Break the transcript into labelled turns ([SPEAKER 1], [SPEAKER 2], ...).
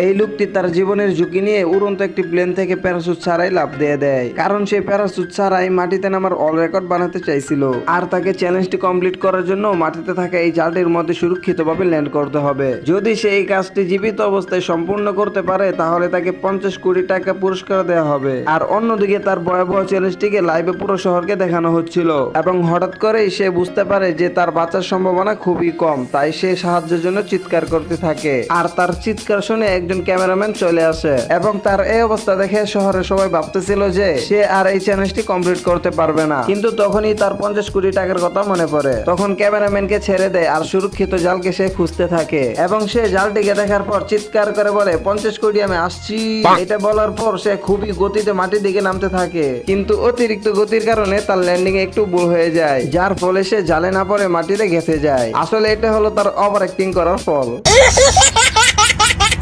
[SPEAKER 1] এই লোকটি তার জীবনের ঝুঁকি নিয়ে উড়ন্ত একটি প্লেন থেকে প্যারাসুট ছাড়াই লাফ দিয়ে দেয়, কারণ সে প্যারাসুট ছাড়াই মাটিতে নামার অল রেকর্ড বানাতে চাইছিল। আর তাকে চ্যালেঞ্জটি কমপ্লিট করার জন্য মাটিতে থাকা এই জালটির মধ্যে সুরক্ষিতভাবে ল্যান্ড করতে হবে। যদি সে এই কাজটি জীবিত অবস্থায় সম্পূর্ণ করতে পারে তাহলে তাকে 50 কোটি টাকা পুরস্কার দেওয়া হবে। আর অন্যদিকে তার ভয়াবহ চ্যালেঞ্জটিকে লাইভে পুরো শহরকে দেখানো হচ্ছিল, এবং হঠাৎ করেই সে বুঝতে পারে যে তার বাঁচার সম্ভাবনা খুবই কম। তাই সে সাহায্যের জন্য চিৎকার করতে থাকে, আর তার চিৎকার শুনে একজন ক্যামেরাম্যান চলে আসে, এবং তার এই অবস্থা দেখে শহরের সবাই ভাবতেছিল যে সে আর এই চ্যালেঞ্জটি কমপ্লিট করতে পারবে না। কিন্তু তখনই তার 50 কোটি টাকার কথা মনে পড়ে। তখন ক্যামেরাম্যানকে ছেড়ে দেয় আর সুরক্ষিত জালকে সে খুঁজতে থাকে, এবং সে জালটিকে দেখার পর চিৎকার করে বলে 50 কোটি আমি আসছি। এটা বলার পর সে খুবই গতিতে মাটির দিকে নামতে থাকে, কিন্তু অতিরিক্ত গতির কারণে তার ল্যান্ডিং একটু ভুল হয়ে যায়, যার ফলে সে জালে না পড়ে মাটিতে গেঁথে যায়। আসলে এটা হলো তার ওভার অ্যাক্টিং করার ফল।